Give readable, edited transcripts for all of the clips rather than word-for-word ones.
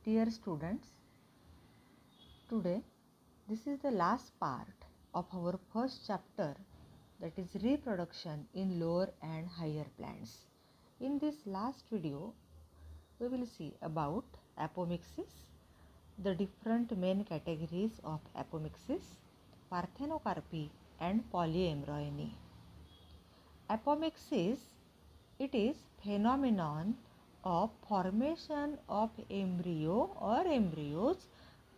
Dear students, today this is the last part of our first chapter, that is reproduction in lower and higher plants. In this last video, we will see about apomixis, the different main categories of apomixis, parthenocarpy and polyembryony. Apomixis, it is phenomenon of formation of embryo or embryos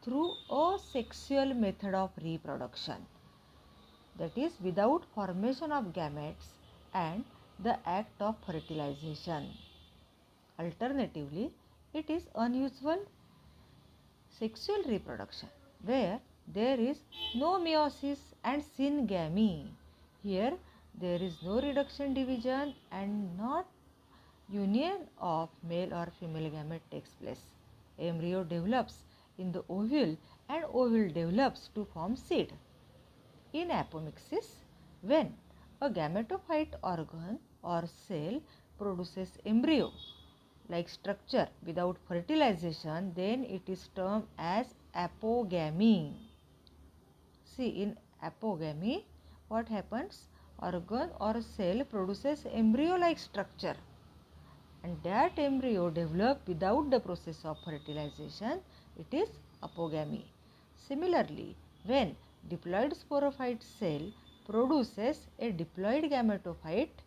through a sexual method of reproduction, that is without formation of gametes and the act of fertilization. Alternatively, it is unusual sexual reproduction where there is no meiosis and syngamy. Here there is no reduction division and not union of male or female gamete takes place. Embryo develops in the ovule and ovule develops to form seed. In apomixis, when a gametophyte organ or cell produces embryo like structure without fertilization, then it is termed as apogamy. See, in apogamy, what happens? Organ or cell produces embryo like structure, and that embryo developed without the process of fertilization, it is apogamy. Similarly, when diploid sporophyte cell produces a diploid gametophyte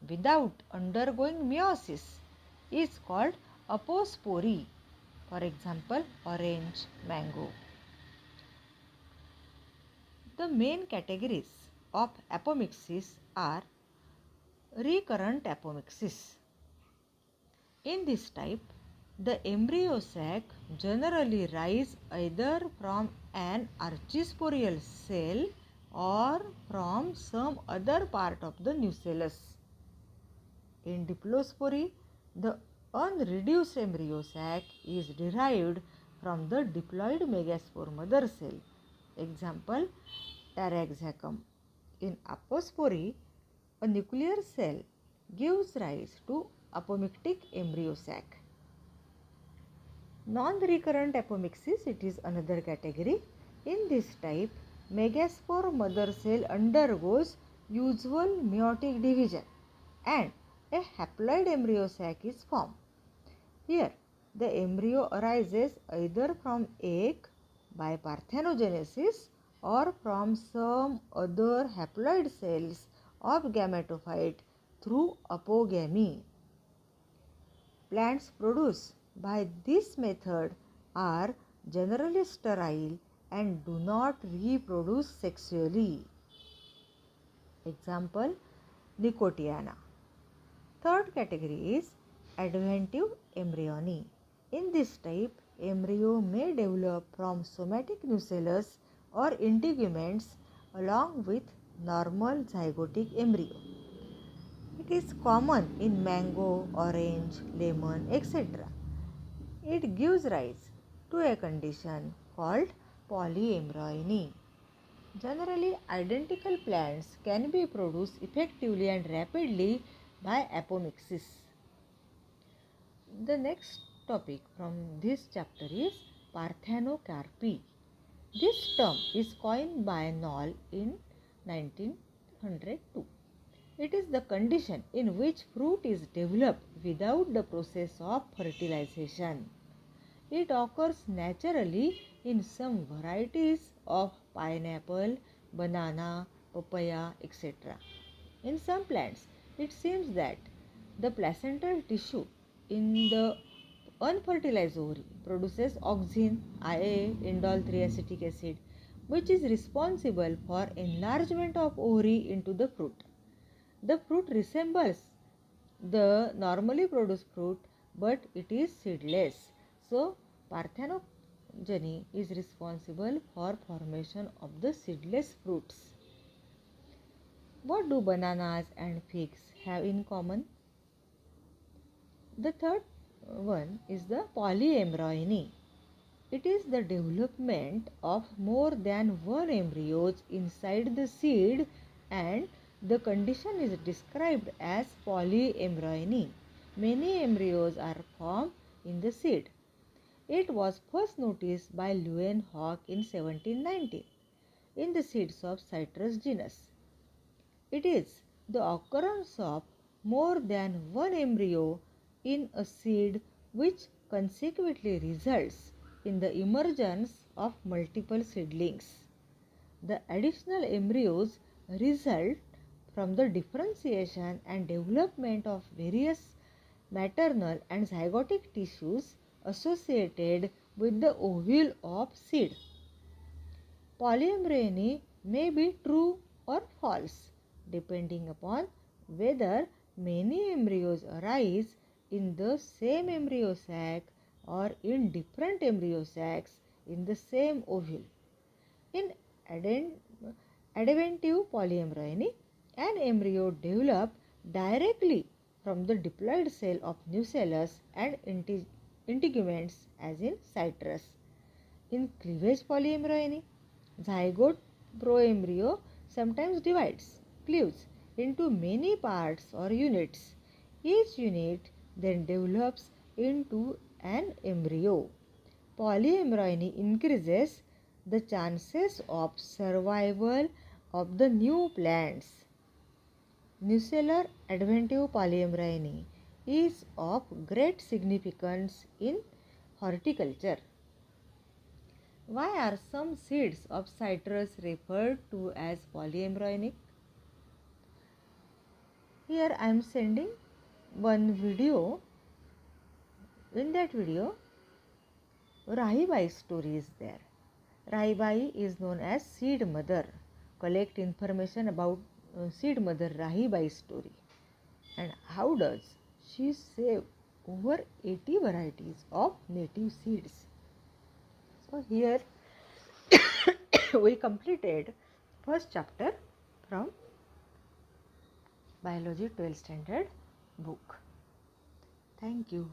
without undergoing meiosis, is called apospory. For example, orange, mango. The main categories of apomixis are recurrent apomixis. In this type, the embryo sac generally rises either from an archisporial cell or from some other part of the nucellus. In diplospory, the unreduced embryo sac is derived from the diploid megaspore mother cell. Example, Taraxacum. In apospory, a nuclear cell gives rise to apomictic embryo sac. Non-recurrent apomixis, it is another category. In this type, megaspore mother cell undergoes usual meiotic division and a haploid embryo sac is formed. Here, the embryo arises either from egg by parthenogenesis or from some other haploid cells of gametophyte through apogamy. Plants produced by this method are generally sterile and do not reproduce sexually. Example, Nicotiana. Third category is adventive embryony. In this type, embryo may develop from somatic nucellus or integuments along with normal zygotic embryo. It is common in mango, orange, lemon, etc. It gives rise to a condition called polyembryony. Generally, identical plants can be produced effectively and rapidly by apomixis. The next topic from this chapter is parthenocarpy. This term is coined by Knoll in 1902. It is the condition in which fruit is developed without the process of fertilization. It occurs naturally in some varieties of pineapple, banana, papaya, etc. In some plants, it seems that the placental tissue in the unfertilized ovary produces auxin, Ia, indole 3-acetic acid, which is responsible for enlargement of ovary into the fruit. The fruit resembles the normally produced fruit, but it is seedless. So, parthenogeny is responsible for formation of the seedless fruits. What do bananas and figs have in common? The third one is the polyembryony. It is the development of more than one embryos inside the seed, and the condition is described as polyembryony. Many embryos are formed in the seed. It was first noticed by Leeuwenhoek in 1719 in the seeds of Citrus genus. It is the occurrence of more than one embryo in a seed which consequently results in the emergence of multiple seedlings. The additional embryos result from the differentiation and development of various maternal and zygotic tissues associated with the ovule of seed. Polyembryony may be true or false depending upon whether many embryos arise in the same embryo sac or in different embryo sacs in the same ovule. In adventive polyembryony, an embryo develops directly from the diploid cell of nucellus and integuments as in citrus. In cleavage polyembryony, zygote proembryo sometimes cleaves into many parts or units. Each unit then develops into an embryo. Polyembryony increases the chances of survival of the new plants. Nucellar adventive polyembryony is of great significance in horticulture. Why are some seeds of citrus referred to as polyembryonic? Here I am sending one video. In that video, Rahibai's story is there. Rahibai is known as seed mother. Collect information about seed mother Rahibai's story. And how does she save over 80 varieties of native seeds? So here we completed first chapter from Biology 12th standard book. Thank you.